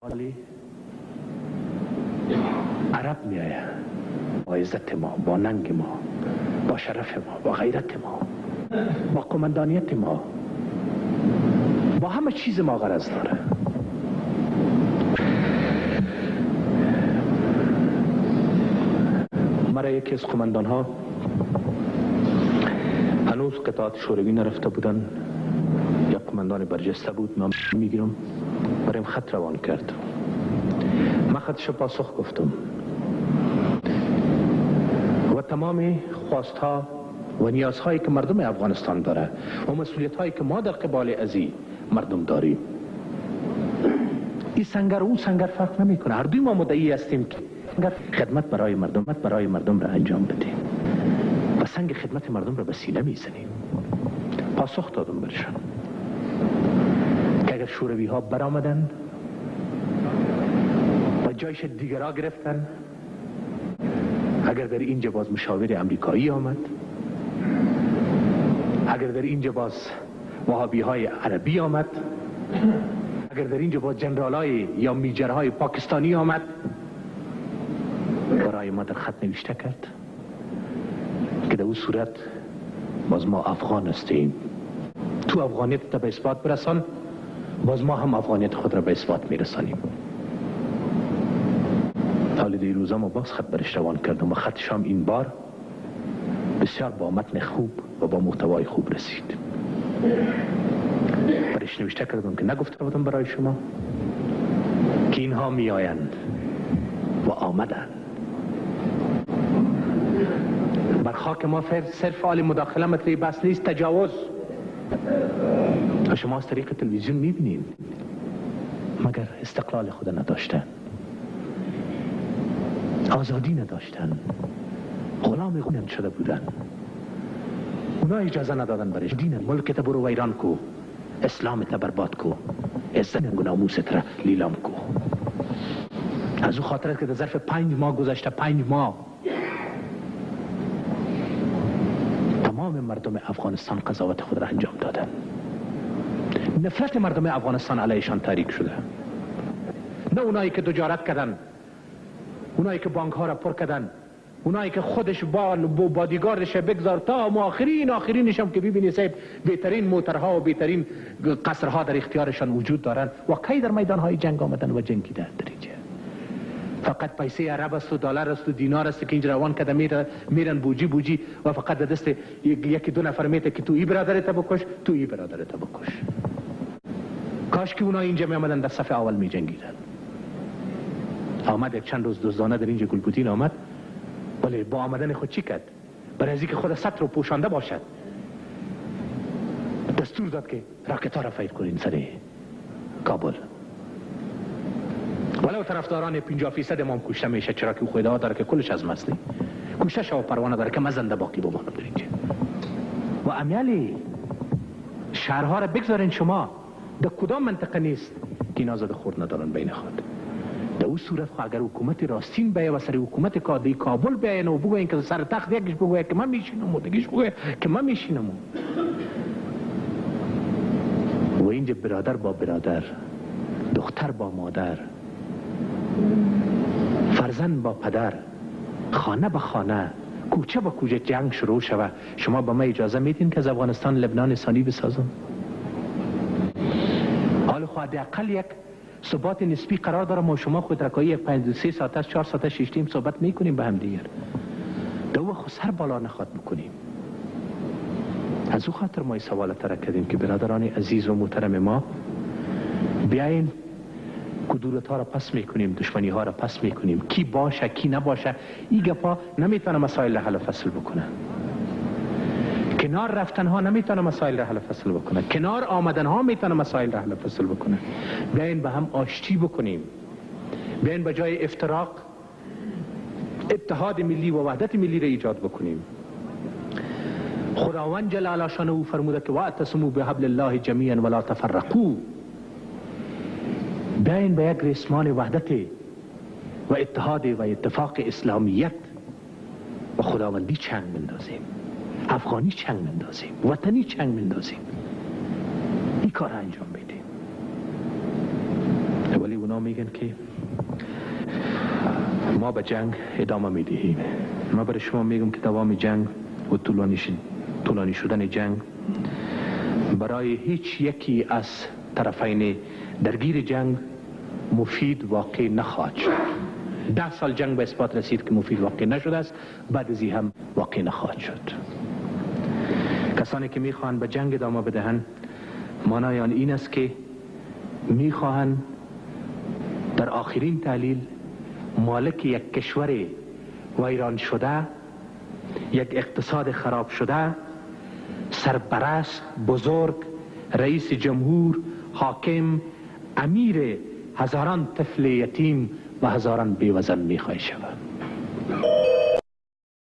ولی عرب میآید با عزت ما، با ننگ ما، با شرف ما، با غیرت ما، با قماندانیت ما، با همه چیز ما غرض داره. مرا یکی از قماندان ها هنوز قطعات شوروی نرفته بودن، یا قماندان برجسته بود، من میگیرم برایم خط روان کرد. من خطش پاسخ گفتم و تمام خواست ها و نیاز هایی که مردم افغانستان داره و مسئولیت هایی که ما در قبال ازی مردم داریم، این سنگر و اون سنگر فرق نمی کنه. هر دوی ما مدعی هستیم که خدمت برای مردم را انجام بدیم و سنگ خدمت مردم را به سینه میزنیم. پاسخ دادم برشان که اگر شوروی ها برآمدن و جایش دیگرها گرفتن، اگر در اینجا باز مشاور امریکایی آمد، اگر در اینجا باز وهابی های عربی آمد، اگر در اینجا باز جنرال های یا میجر های پاکستانی آمد، برای ما در خط نوشته کرد که در اون صورت باز ما افغان هستیم، تو افغانیت تا به اثبات برسان، باز ما هم افغانیت خود را به اثبات میرسانیم. حال دیروزا ما باز خط برش روان کردم و خطش هم این بار بسیار با متن خوب و با محتوای خوب رسید. برش نوشته کردم که نگفته بودم برای شما که اینها می آیند و آمدند. بر خاک ما صرف حال مداخله مطلبی بس نیست، تجاوز. شما از طریق تلویزیون میبینید مگر استقلال خود نداشتن، آزادی نداشتن، غلام خودم شده بودن. اونا اجازه ندادن برش دین ملکت برو ویران کو، اسلامت برباد کو، عزت و ناموست را لیلام کو. از او خاطر که در ظرف 5 ماه گذشته، 5 ماه تمام مردم افغانستان قضاوت خود را انجام دادن. نفرت مردم افغانستان علیشان تحریک شده. نه اونایی که تجارت کردن، اونایی که بانک ها را پر کردن، اونایی که خودش بادیگاردش بگذار تا آخرینش هم که ببینی صاحب بهترین موترها و بهترین قصرها در اختیارشان وجود دارن و کی در میدان های جنگ آمدن و جنگیدن. در اینجا فقط پیسه عرب است و دلار است و دینار است که اینجا روان کرده میرن بوجی و فقط دست یکی دو نفر میته که تو ای برادرت بکش، تو ای برادرت بکش. کاش که اونا اینجا می آمدن در صف اول می جنگیدن. آمد یک چند روز دزدانه در اینجا گلبوتین آمد، ولی با آمدن خود چی کرد؟ برای از اینکه خود سطر رو پوشانده باشد دستور داد که راکت ها را فیر کنین سر کابل. ولو طرفداران 50% امام کشته میشه، چرا که او خود ها داره که کلش از مسلی کشته شو پروانه داره که مزنده باقی بمانم در اینجا. و امیالی شهرها را بگذارین شما در کدام منطقه نیست که این آزاد خورد ندارن بین خود. در اون صورت خو اگر حکومت راستین بیه و سر حکومت کادی کابل بیاین و بگوین که سر تخت یکیش بگوین که من میشینم و دیگیش بگوین که من میشینم و اینجا برادر با برادر، دختر با مادر، فرزند با پدر، خانه با خانه، کوچه با کوچه جنگ شروع شود. شما با ما اجازه میدین که از افغانستان لبنان ثانی بسازم؟ حال خواهد اقل یک ثبات نسبی قرار داره. ما شما خود رکایی 5-3 ساعت 4 ساعت 6 تیم صحبت میکنیم به هم دیگر، دو خود سر بالا نخواد بکنیم. از او خاطر ما سوالت را کردیم که برادران عزیز و محترم ما بیاین کدورت ها را پس میکنیم، دشمنی ها را پس میکنیم. کی باشه کی نباشه این گپا نمیتونه مسائل را حل فصل بکنه. کنار رفتن ها نمیتونه مسائل را حل فصل بکنه، کنار آمدن ها میتونه مسائل را حل فصل بکنه. بیاین به هم آشتی بکنیم، بیاین به جای افتراق اتحاد ملی و وحدت ملی را ایجاد بکنیم. خداوند جل شانه او فرموده که واعتصموا بحبل الله جمیعا ولا تفرقوا. بیاین به یک ریسمان وحدت و اتحاد و اتفاق اسلامیت و خداوندی چنگ مندازیم، افغانی چنگ مندازیم، وطنی چنگ مندازیم. این کار انجام بدیم. ولی اونا ما میگن که ما به جنگ ادامه میدهیم. ما برای شما میگم که دوام جنگ و طولانی شدن جنگ برای هیچ یکی از طرفین درگیر جنگ مفید واقع نخواهد شد. 10 سال جنگ به اثبات رسید که مفید واقع نشده است، بعد از این هم واقع نخواهد شد. کسانی که میخواهند به جنگ ادامه بدهند معنای آن این است که میخواهند در آخرین تحلیل مالک یک کشور ویران شده، یک اقتصاد خراب شده، سرپرست، بزرگ، رئیس جمهور، حاکم، امیر هزاران طفل یتیم و هزاران بیوزن میخواهی شود.